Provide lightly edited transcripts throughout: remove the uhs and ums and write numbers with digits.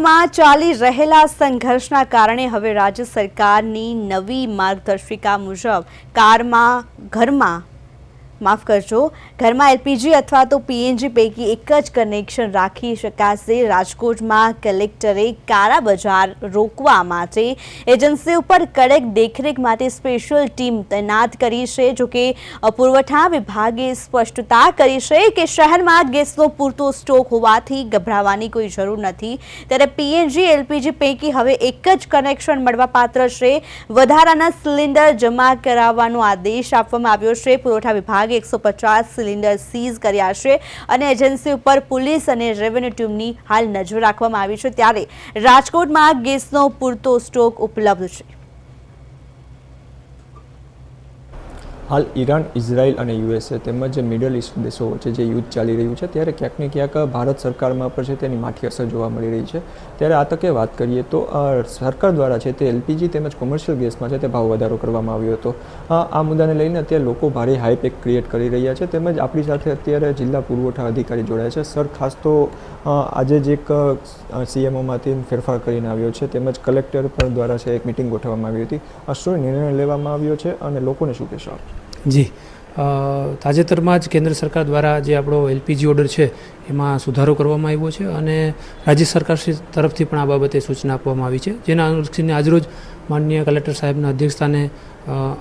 ઉદ્યોગોમાં ચાલી રહેલા સંઘર્ષના કારણે હવે રાજ્ય સરકારની નવી માર્ગદર્શિકા મુજબ ઘરમાં એલપીજી અથવા તો પીએનજી પૈકી એક જ કનેક્શન રાખી શકાશે। રાજકોટમાં કલેક્ટરે કાળા બજાર રોકવા માટે એજન્સી ઉપર કડક દેખરેખ માટે સ્પેશિયલ ટીમ તૈનાત કરી છે। જોકે પુરવઠા વિભાગે સ્પષ્ટતા કરી છે કે શહેરમાં ગેસનો પૂરતો સ્ટોક હોવાથી ગભરાવાની કોઈ જરૂર નથી। ત્યારે પીએનજી એલપીજી પૈકી હવે એક જ કનેક્શન મળવાપાત્ર છે। વધારાના સિલિન્ડર જમા કરાવવાનો આદેશ આપવામાં આવ્યો છે। પુરવઠા વિભાગ 150 સિલિન્ડર સીઝ કર્યા છે અને એજન્સી ઉપર પોલીસ અને રેવન્યુ ટીમની હાલ નજર રાખવામાં આવી છે। ત્યારે રાજકોટમાં ગેસનો પૂરતો સ્ટોક ઉપલબ્ધ છે। હાલ ઈરાન, ઇઝરાયલ અને યુએસએ તેમજ મિડલ ઇસ્ટ દેશો વચ્ચે જે યુદ્ધ ચાલી રહ્યું છે ત્યારે ક્યાંક ને ક્યાંક ભારત સરકારમાં પણ છે તેની માઠી અસર જોવા મળી રહી છે। ત્યારે આ તકે વાત કરીએ તો સરકાર દ્વારા છે તે એલપીજી તેમજ કોમર્શિયલ ગેસમાં છે તે ભાવ વધારો કરવામાં આવ્યો હતો। આ મુદ્દાને લઈને અત્યારે લોકો ભારે હાઇપ ક્રિએટ કરી રહ્યા છે। તેમજ આપણી સાથે અત્યારે જિલ્લા પુરવઠા અધિકારી જોડાયા છે। સર, ખાસ તો આજે જ એક સીએમઓમાંથી ફેરફાર કરીને આવ્યો છે તેમજ કલેક્ટર પણ દ્વારા છે એક મિટિંગ ગોઠવવામાં આવી હતી। આ શું નિર્ણય લેવામાં આવ્યો છે અને લોકોને શું કહેશો? જી, તાજેતરમાં જ કેન્દ્ર સરકાર દ્વારા જે આપણો એલપીજી ઓર્ડર છે એમાં સુધારો કરવામાં આવ્યો છે અને રાજ્ય સરકાર તરફથી પણ આ બાબતે સૂચના આપવામાં આવી છે। જેના અનુલક્ષીને આજરોજ માનનીય કલેક્ટર સાહેબના અધ્યક્ષસ્થાને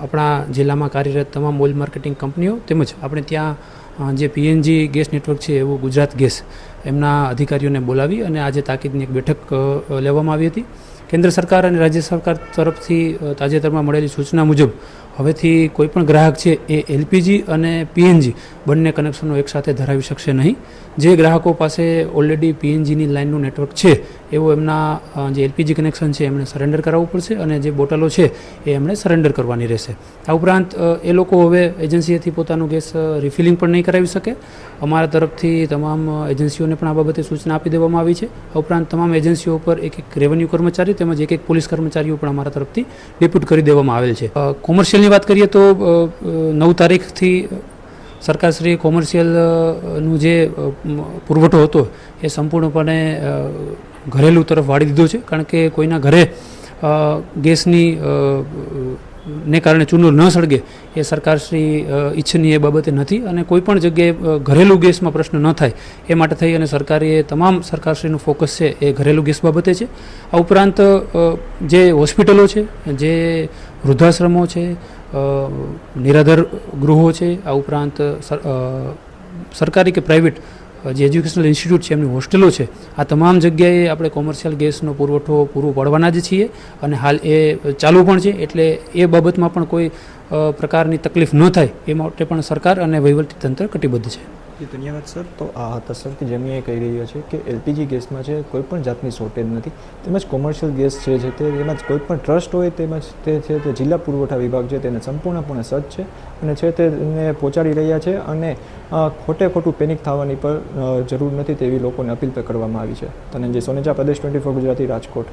આપણા જિલ્લામાં કાર્યરત તમામ ઓઇલ માર્કેટિંગ કંપનીઓ તેમજ આપણે ત્યાં જે પીએનજી ગેસ નેટવર્ક છે એવું ગુજરાત ગેસ એમના અધિકારીઓને બોલાવી અને આજે તાકીદની એક બેઠક લેવામાં આવી હતી। કેન્દ્ર સરકાર અને રાજ્ય સરકાર તરફથી તાજેતરમાં મળેલી સૂચના મુજબ હવેથી કોઈપણ ગ્રાહક છે એ એલપીજી અને પીએનજી બંને કનેક્શનો એકસાથે ધરાવી શકશે નહીં। જે ગ્રાહકો પાસે ઓલરેડી પીએનજીની લાઇનનું નેટવર્ક છે એવો એમના જે એલપીજી કનેક્શન છે એમણે સરેન્ડર કરાવવું પડશે અને જે બોટલો છે એ એમણે સરેન્ડર કરવાની રહેશે। આ ઉપરાંત એ લોકો હવે એજન્સીએથી પોતાનું ગેસ રિફિલિંગ પણ નહીં કરાવી શકે। અમારા તરફથી તમામ એજન્સીઓને પણ આ બાબતે સૂચના આપી દેવામાં આવી છે। આ ઉપરાંત તમામ એજન્સીઓ પર એક રેવન્યુ કર્મચારી તેમજ એક પોલીસ કર્મચારીઓ પણ અમારા તરફથી ડેપ્યુટ કરી દેવામાં આવેલ છે। કોમર્શિયલની વાત કરીએ તો 9 તારીખથી સરકારશ્રીએ કોમર્શિયલનું જે પુરવઠો હતો એ સંપૂર્ણપણે ઘરેલું તરફ વાળી દીધો છે। કારણ કે કોઈના ઘરે ગેસની ને કારણે ચૂનો ન સળગે એ સરકારશ્રી ઈચ્છનીય એ બાબતે નથી અને કોઈપણ જગ્યાએ ઘરેલું ગેસમાં પ્રશ્ન ન થાય એ માટે થઈ અને સરકારે તમામ સરકારશ્રીનું ફોકસ છે એ ઘરેલું ગેસ બાબતે છે। આ ઉપરાંત જે હોસ્પિટલો છે, જે વૃદ્ધાશ્રમો છે, નિરાધાર ગૃહો છે, આ ઉપરાંત સરકારી કે પ્રાઇવેટ જે એજ્યુકેશનલ ઇન્સ્ટિટ્યૂટ છે એમની હોસ્ટેલો છે, આ તમામ જગ્યાએ આપણે કોમર્શિયલ ગેસનો પુરવઠો પૂરો પાડવાના જ છીએ અને હાલ એ ચાલુ પણ છે। એટલે એ બાબતમાં પણ કોઈ પ્રકારની તકલીફ ન થાય એ માટે પણ સરકાર અને વહીવટીતંત્ર કટિબદ્ધ છે। ધન્યવાદ સર। તો આ હતા સર કે જેમ એ કહી રહ્યા છે કે એલપીજી ગેસમાં છે કોઈપણ જાતની શોર્ટેજ નથી તેમજ કોમર્શિયલ ગેસ છે તેમાં કોઈપણ ટ્રસ્ટ હોય તેમજ તે છે તે જિલ્લા પુરવઠા વિભાગ છે તેને સંપૂર્ણપણે સજ્જ છે અને છે તેને પહોંચાડી રહ્યા છે અને ખોટું પેનિક થવાની પણ જરૂર નથી તેવી લોકોને અપીલ કરવામાં આવી છે। ધનંજય સોનેજા, પ્રદેશ 24 ગુજરાતી, રાજકોટ।